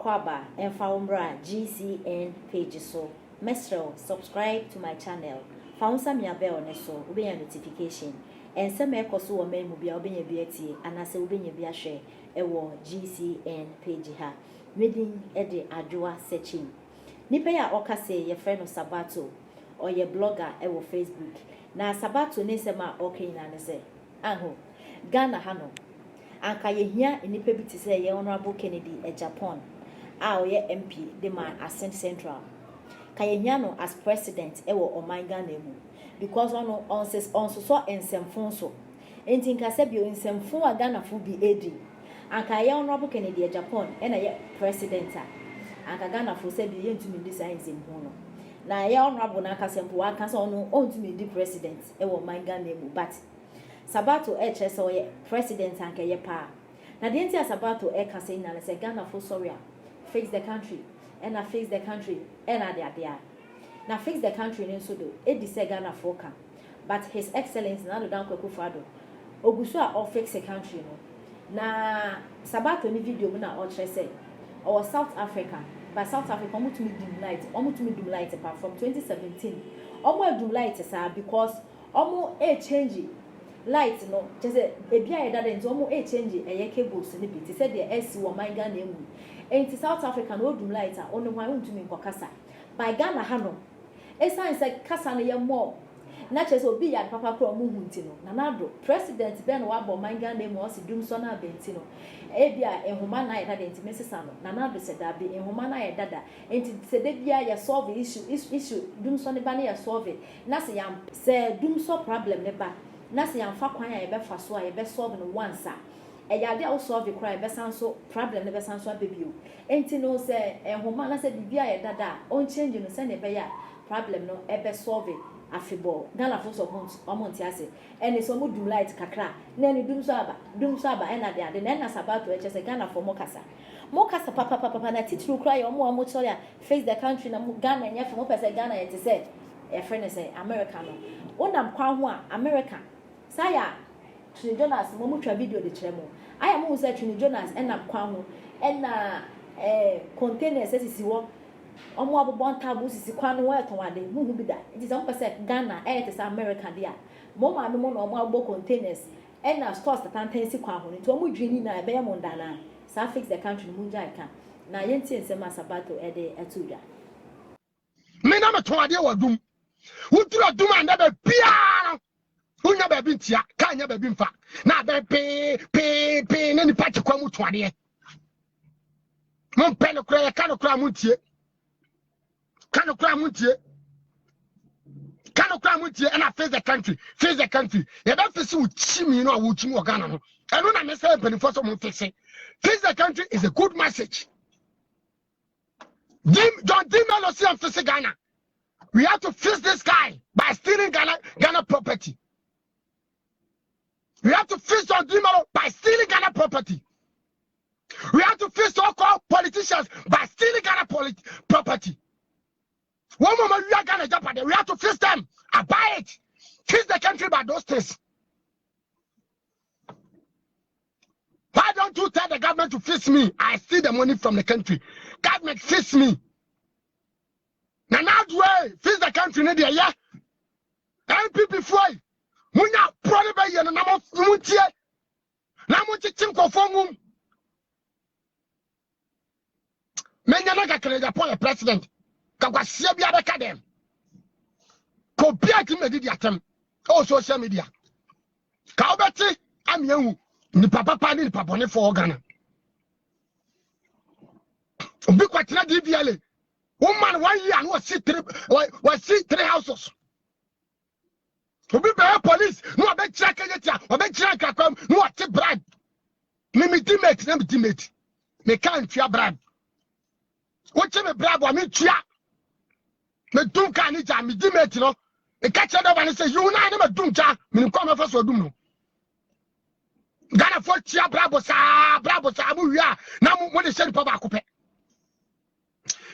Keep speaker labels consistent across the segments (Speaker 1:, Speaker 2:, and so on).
Speaker 1: Wakwaba and Faumbra GCN page so. Mestro, subscribe to my channel. Found some ya bell neso, obey a notification. And some echoes or men will be obeying a beauty, and I say obeying a beer share. Ewo GCN page ha. Reading Eddie Adjoa searching. Nipeya okase ye friend of Sabato or ye blogger ewo Facebook. Na Sabato nesema okay na nese. Anho. Ghana hano. Anka ye hia enipa bi te say ye Honorable Kennedy e Japan. A ye MP de man Ascent Central. Ka ye hia no as president ewo oman Ghana mu. Because ono on so ensemfon so. Enti nka se bi ensemfon a Ghana fo bi edi. Anka ye Honorable Kennedy e Japan e na ye president a. Anka Ghana fo se bi ye ntumi design zemho no. Na ye Honorable na akasempo wa kan se ono ontumi di president ewo oman Ghana mu but Sabato so ye president anka ye pa. Na the entire Sabato ka say na say Ghana for sorry fix the country and I fix the country and I there. Na fix the country in so do e di say Ghana for kan. But his excellency na do dan kwaku fado. Oguso a fix the country no. Na Sabato ni video na o say or South Africa. But South Africa omo to me dum light apart from 2017. Omo dum light sir because omo change light no just ebia e dada nti omo change eye cables ni bi ti said the AC wo man Ghana emu enti South Africa no dum light a ono hwan ntumi nkokasa by Ghana ha no esan say kasa no ye mo na chese obi ya papa kro omo hunti no na nado president ben wa bo man Ghana emu o si dum so na benti no ebia ehoma na ye dada enti mesesa no na nado se da bi ehoma na ye dada enti se de bia ye solve issue dum so ne ba na ye solve na se yam se dum so problem ne ba na se yamfa kwan ya ebe fa so a ebe solve no once a yade a solve cry ebe san so problem ne be san so abebio enti no se ehoma na se bibia ye dada on change no se ne be ya problem no ebe solve afebo Ghana for so omonti ase ene so mo dum light kakra na ni dum so aba ena de ade na Sabato eche se Ghana for mokasa papa na titru cry omo choya face the country na Ghana nya for mo pese Ghana ye te se e friend say America no onam kwa ho a America saya Trini Jonas mo twa video de kire mo aya mo say Trini Jonas enam kwa ho ena containers sisi wo omo abobon tabu sisi kwa no we ton ade mu hu bi da it is say Ghana it is America dia mo ma mo no omo abo containers ena stores tantan si kwa ho nti omo dwini na ebe mo ndana sa fix the country mu nja ika na yenti ensema Sabato ede etuda
Speaker 2: me na me ton ade wadum Utura duma ndabe pia unya baby ntia kanya baby mfa na be pe na ni pati kwa mutu ade mon pele kura ya kanu kura mutie and face the country ya ba fesi uchimi no awuchimi ogana no enu na me say penifo so mo fese face the country is a good message don't demelo see am fese Ghana. We have to fix this guy by stealing Ghana property. We have to fix John Dimalo by stealing Ghana property. We have to fix so-called politicians by stealing Ghana property. One moment we are Ghana Japan, we have to fix them. I buy it. Fix the country by those things. Why don't you tell the government to fix me? I steal the money from the country. Government fix me. Na way fix the country ne dia ya MPP foi munya prole be ye na mo mutie na mo chichim kofo mum menya na kakere Japan president kakwasia bia be ka dem ko bia ti me di atem o social media ka obeti amienwu ni papa ni papa ne for Ghana obi kwatina DVLA woman 1 year and was see three houses. To be police, no be check it, or be check no take bribe. Me dimate. Me can't fear bribe. What you me bribe or me chia? Me do can it me dimate, you know. Me catch it up and say, you na never do ja, me come first or do no. Ghana for chia brabo sa abu ya. Na mo de send papa akupe.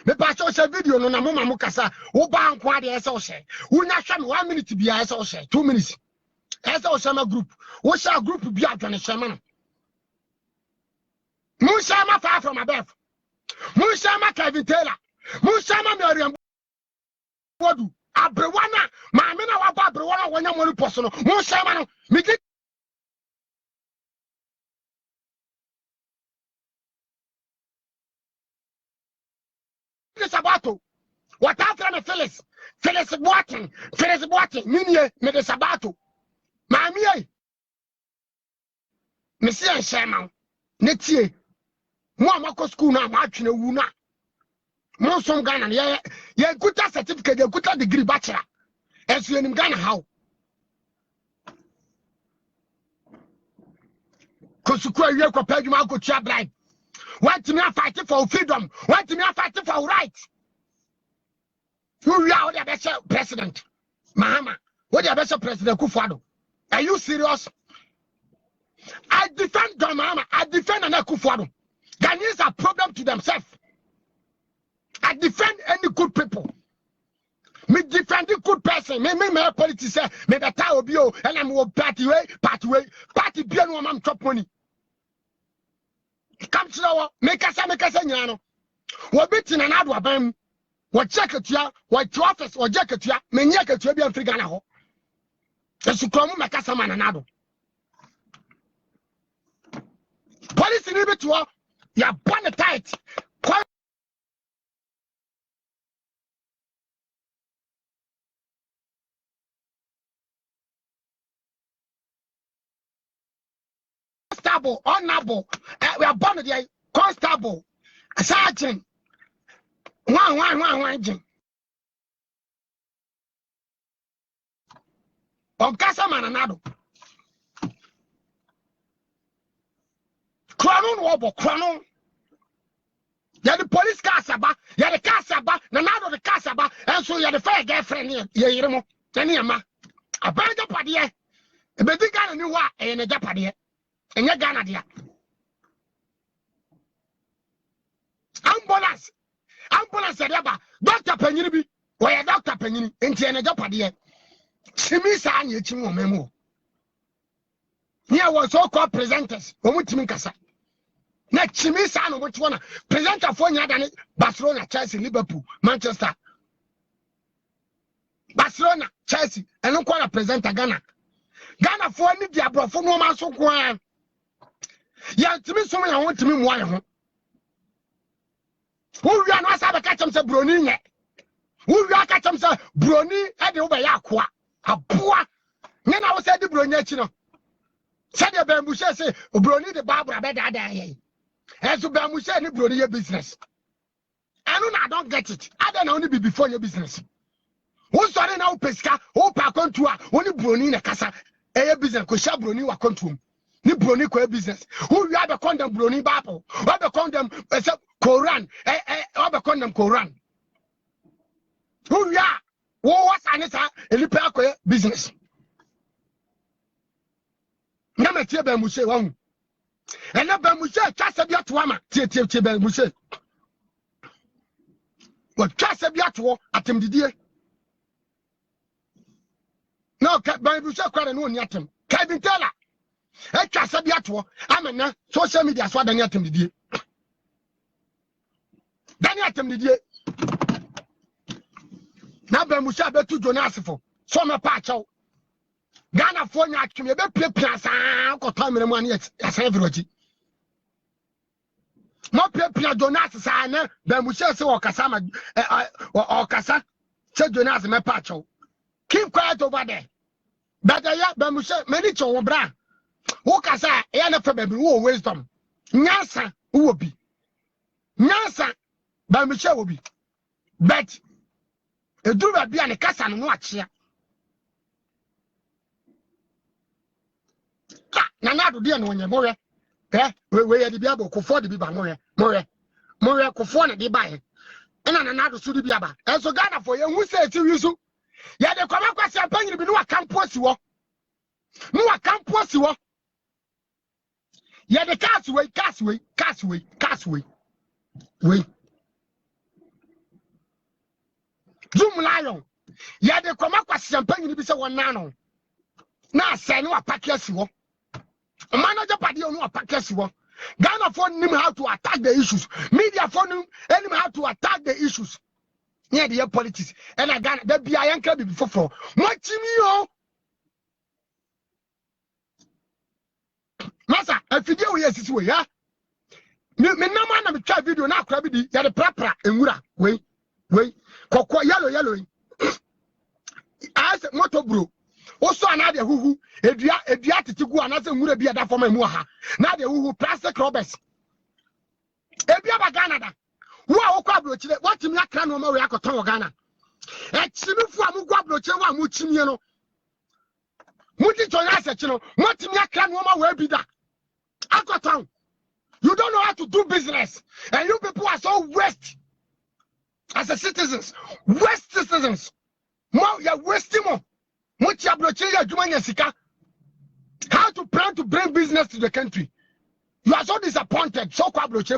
Speaker 2: Me pa so video no na mama mo kasa wo ba nko ade ese o she wo nya hwa me 1 minute bia ese o she 2 minutes ese o she ma group wo sha group bia adwane she ma no mo sha ma far from above Munshama Kevin Taylor. Munshama Miriam Wadu. Abrewana. Mamina Waba Abrewana Wanyamoni Personal. Munshama. Miki. Sabato. What after me Phyllis? Phyllis Boating. Minye me de Sabato. Mamie. Monsieur Sherman. Netie. Moi, ma school now, match no wuna. Mon son Ghana, yeah, good certificate, you good degree bachelor. As you in Ghana, how? Because you could you compare you go to blind. Want me fighting for freedom? Want me fighting for rights? Who are the best president? Mahama, what the best president Kufuor? Are you serious? I defend John Mahama. I defend Kufuor. Ghanaians are problem to themselves. I defend any good people. Me defend the good person. Me politician. Me the tower bio and I'm party way. Be no man chop money. Come to now. Make us nyano. We beat in another abam. We check it ya. We to office. We check it ya. Me nyek it ya be free Ghana ho. Esu kromu make us man another. Police ni be to ya born tight. Constable, honorable, we are born the constable, sergeant. One. Casa mananado. Cronon. Yeah, the police casaba, yeah, the casaba, nanado the casaba, and so you're the fair girlfriend here, yeah, Tanyama. A band of padia, a baby Ghana new wa, and a Japadia, and your Ghana dia. Ambulance, Dr. Peninibi, where Dr. Penini, and Tiana Japadia. Simisa and Yachimo Memo. Here was so called presenters, Omutimikasa. Next, Chimisa, which one? Presenter for Yadani, Barcelona, Chelsea, Liverpool, Manchester. Barcelona, Chelsea, and no call a presenter Ghana. Ghana for any diablo for no man so quiet. Yeah, to me, so I want to me one. Who you are not a catch him, say Brony. Who you are catch him, say Brony, and over Yakwa. A poor. Then I was said the Brony, said the Bambusha say, Brony the Barbara better. As to Bambusha and Brony business. I don't get it. I don't only be before your business. Who started now Pesca, who pack on to only Brony in a casa, a business, because Brony were control. Ni Brony co business. Who you have a condom Brony Bible, or the condom Koran, or the condom Koran. Who you are? What's Anissa, a little business. Namatia Bambushe one. And now Bambushe, just a biat wama, Tia Bambushe. But just a biat war at him the no, Bambushe cried and one yatum. Kevin Taylor. I just a biat war. I'm a social media swat and yatum the dear. Then yatum the dear. Now Bambushe bet to Jonasifo. So my patch out. Ghana for you actually be play got time in money as everybody. No play Jonas sana, then we shall say or Casama or Casa, said Jonas me pacho. Keep quiet over there. But I have Bamusha many cho bra. Who Casa, Yana for baby, who wisdom. Nasa, who will be. Nasa, Bamusha will be. But a do be an a casa and watch here. Nanado dear no one more. Where the Bible could afford to be by more could afford to buy. And another should be about. And so Ghana for you who said to you, yeah, the common question penny be no campus you. No campus you. Yeah, the castaway. Wait. Zoom lion. Yeah, the common question penny be so one nano. Now say no package you. Manager party on a package one. Ghana for him how to attack the issues. Media for him how to attack the issues. Near the politics. And I Ghana, there be a young club before. What Chimio? Massa, a video yes, this way, yeah. Me no man na me try video na akra bi di ya de prapra enwura we kokko yellow as moto bro oso ana de huhu edua titigu ana se nwura bi ada forma mu ha na de huhu plastic rubbers ebia ba Ghana da wo a wokọ abrochire watimi akra no ma we akoton Ghana e chimifu amugwa abrochire wa mu chimie no muti tonya se chi no watimi akra no ma we bi da akoton. You don't know how to do business, and you people are so waste as a citizens. Waste citizens. More you're wasting more. How to plan to bring business to the country? You are so disappointed. So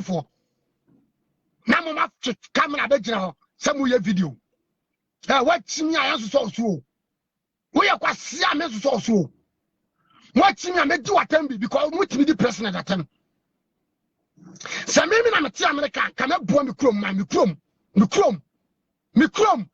Speaker 2: for. Now, mama, come and some video. What me I answer so. We are quite see I meant so. What me I made do attempt because we the president at them. Samimi na meti America kana bua me krom